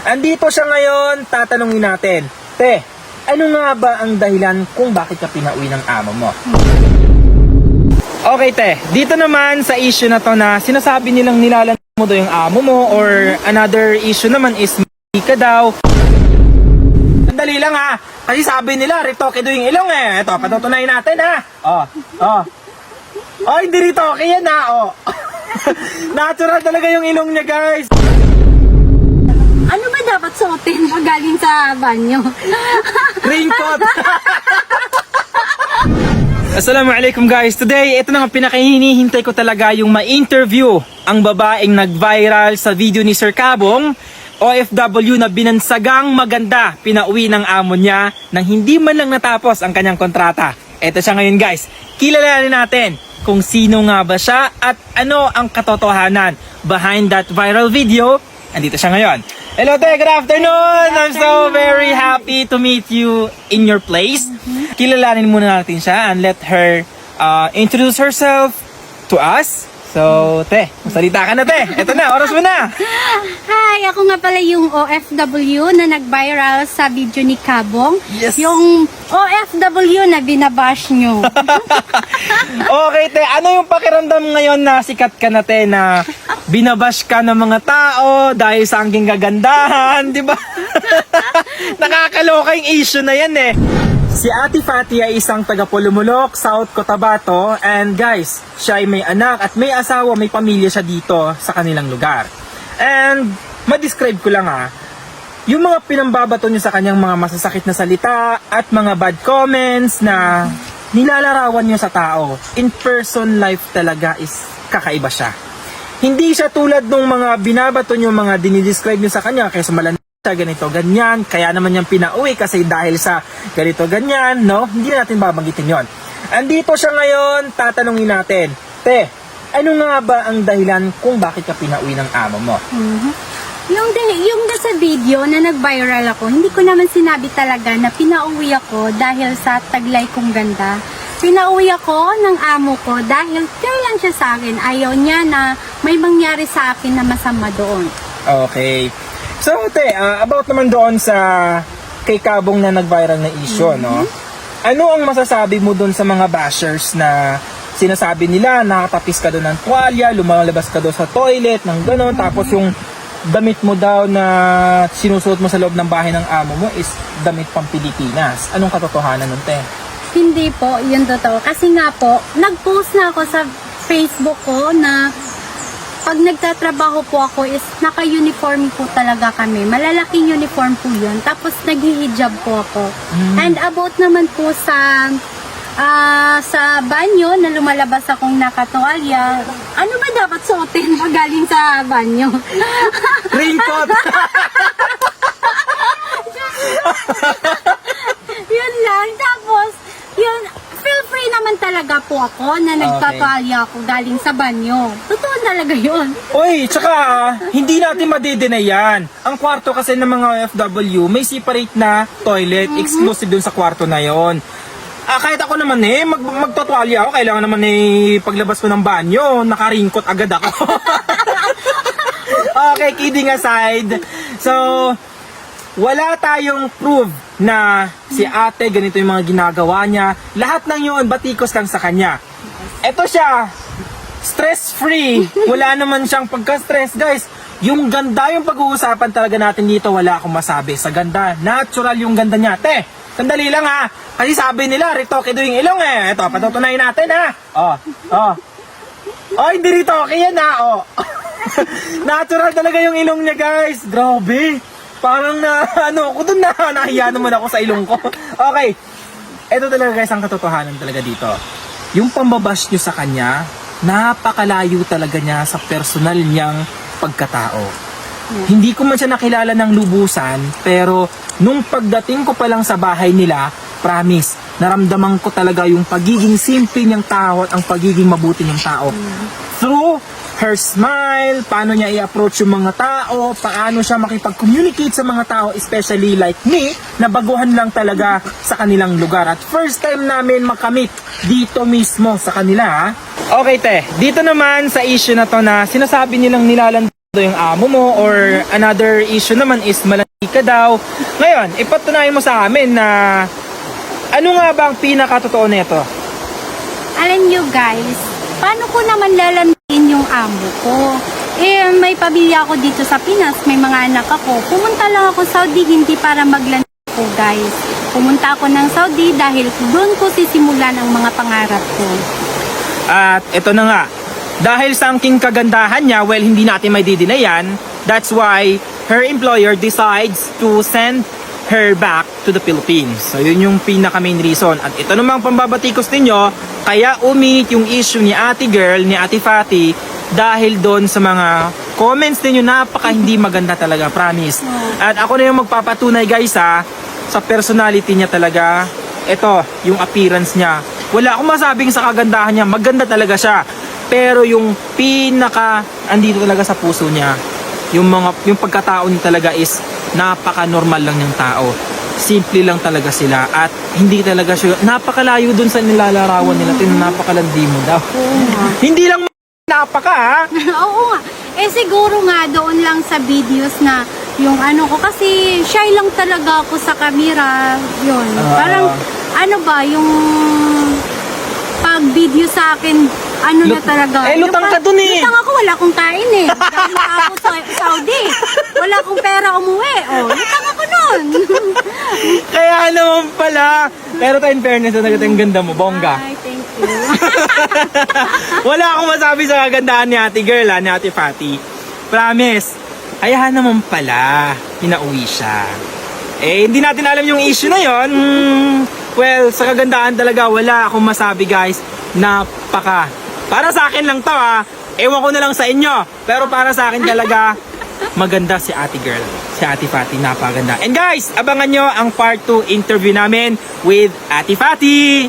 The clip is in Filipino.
Andito siya ngayon, tatanungin natin. Te, ano nga ba ang dahilan kung bakit ka pinauwi ng amo mo? Okay te, dito naman sa issue na to na sinasabi nilang nilalang mo daw yung amo mo, or another issue naman is mali ka daw. Sandali lang ha, kasi sabi nila ritoke daw yung ilong eh. Ito, patutunayan natin ha. Oh, hindi ritoke yan ha. Oh. Natural talaga yung ilong niya guys. Ano ba dapat suotin pag galing sa banyo? Raincoat. Assalamualaikum guys. Today, ito na nga pinakahinihintay ko talaga, yung ma-interview ang babaeng nag-viral sa video ni Sir Kabong, OFW na binansagang maganda, pinauwi ng amo niya nang hindi man lang natapos ang kanyang kontrata. Ito siya ngayon guys. Kilalanin natin kung sino nga ba siya at ano ang katotohanan behind that viral video. Andito siya ngayon. Hello te, good afternoon! I'm so very happy to meet you in your place. Kilalanin muna natin siya and let her introduce herself to us. So, te, magsalita ka na te. Ito na, oras mo na. Hi, ako nga pala yung OFW na nag-viral sa video ni Kabong. Yes. Yung OFW na binabash nyo. Okay te, ano yung pakiramdam ngayon na sikat ka na te, na binabash ka ng mga tao dahil sa angking kagandahan, di ba? Nakakaloka yung issue na yan eh. Si Ate Fatty ay isang taga Pulumulok, South Cotabato, and guys, siya ay may anak at may asawa, may pamilya siya dito sa kanilang lugar. And ma-describe ko lang yung mga pinambabato niyo sa kanyang mga masasakit na salita at mga bad comments na nilalarawan niyo sa tao. In person life talaga is kakaiba siya. Hindi siya tulad ng mga binabato niyo, mga dinidescribe niyo sa kanya, kaya sumalan siya ganito, ganyan, kaya naman niyang pinauwi kasi dahil sa ganito, ganyan, no? Hindi natin babanggitin yon. Andito siya ngayon, tatanungin natin, te, ano nga ba ang dahilan kung bakit ka pinauwi ng amo mo? Yung sa video na nag-viral ako, hindi ko naman sinabi talaga na pinauwi ako dahil sa taglay kong ganda. Pinauwi ako ng amo ko dahil care lang siya sa akin. Ayaw niya na may mangyari sa akin na masama doon. Okay. So, te, about naman doon sa kay Kabong na nag-viral na issue, no? Ano ang masasabi mo doon sa mga bashers na sinasabi nila nakatapis ka doon ng tuwalya, lumalabas ka doon sa toilet, ng gano'n, tapos yung damit mo daw na sinusuot mo sa loob ng bahay ng amo mo is damit pang Pilipinas. Anong katotohanan nun, te? Hindi po, yun totoo. Kasi nga po, nag-post na ako sa Facebook ko na pag nagtatrabaho po ako is naka-uniform po talaga kami. Malalaking uniform po yun. Tapos nag-hijab po ako. And about naman po sa banyo na lumalabas akong nakatuwalya, ano ba dapat suotin pag galing sa banyo? Raincoat! Yun lang. Tapos, yun, feel free naman talaga po ako na nagpapalya ako galing sa banyo. Totoo talaga yun. Uy, tsaka hindi natin madideny yan. Ang kwarto kasi ng mga OFW, may separate na toilet, exclusive dun sa kwarto na yon. Kahit ako naman magtotwalya ako, kailangan naman paglabas ko ng banyo, nakaringkot agad ako. Okay, kidding aside. So, wala tayong proof na si ate ganito yung mga ginagawa niya. Lahat ng yun, batikos lang sa kanya. Eto siya, stress-free. Wala naman siyang pagka-stress, guys. Yung ganda yung pag-uusapan talaga natin dito, wala akong masabi. Sa ganda, natural yung ganda niya. Te, sandali lang ha. Kasi sabi nila, ritoke daw yung ilong eh. Ito, patutunayan natin ha. Hindi ritoke yan ha. Natural talaga yung ilong niya, guys. Grabe. Parang ako dun nahiya naman ako sa ilong ko. Okay. Ito talaga guys, ang katotohanan talaga dito. Yung pambabash nyo sa kanya, napakalayo talaga niya sa personal niyang pagkatao. Hindi ko man siya nakilala ng lubusan, pero nung pagdating ko pa lang sa bahay nila, promise, naramdaman ko talaga yung pagiging simple niyang tao at ang pagiging mabuti niyang tao. Through her smile, paano niya i-approach yung mga tao, paano siya makipag-communicate sa mga tao, especially like me, na baguhan lang talaga sa kanilang lugar. At first time namin makamit dito mismo sa kanila. Okay te, dito naman sa issue na to na sinasabi nilang nilalang yung amo mo, or another issue naman is malandi ka daw. Ngayon, ipatunayan mo sa amin na ano nga ba ang pinakatotoo nito? Alam nyo guys, paano ko naman lalandiin yung amo ko? Eh, may pamilya ako dito sa Pinas, may mga anak ako. Pumunta lang ako Saudi, hindi para maglandi ko guys. Pumunta ako ng Saudi dahil doon ko sisimulan ang mga pangarap ko. At ito na nga, dahil sa angking kagandahan niya, well, hindi natin may didinay yan. That's why her employer decides to send her back to the Philippines. So, yun yung pinaka main reason. At ito namang pambabatikos ninyo, kaya uminit yung issue ni ate girl, ni ate Fatty, dahil doon sa mga comments ninyo, napaka hindi maganda talaga, promise. At ako na yung magpapatunay guys sa personality niya talaga. Ito, yung appearance niya. Wala akong masabing sa kagandahan niya, maganda talaga siya. Pero yung pinaka andito talaga sa puso niya, yung pagkatao niya talaga is napaka-normal lang ng tao. Simple lang talaga sila at hindi talaga siya, napakalayo dun sa nilalarawan nila, napakalandi mo daw. Hindi lang napaka ha? Oo nga. Eh siguro nga doon lang sa videos na yung ano ko, kasi shy lang talaga ako sa camera. Yun. Parang ano ba, yung pag video sa akin, ano na talaga. Lutang ka dun eh. Lutang ako, wala akong kain eh. Dahil ako sa Saudi. Wala akong pera umuwi. Oh, lutang ako nun. Kaya naman pala. Pero tayo in fairness, talaga ang ganda mo, bongga. Ay, thank you. Wala akong masabi sa kagandahan ni ate girl, ni ate Fatty. Promise. Kaya naman pala, pinauwi siya. Eh, hindi natin alam yung issue na yon. Well, sa kagandahan talaga, wala akong masabi guys. Napaka. Para sa akin lang to Ewan ko na lang sa inyo. Pero para sa akin talaga, maganda si ate girl. Si ate Fatty, napaganda. And guys, abangan nyo ang part 2 interview namin with ate Fatty.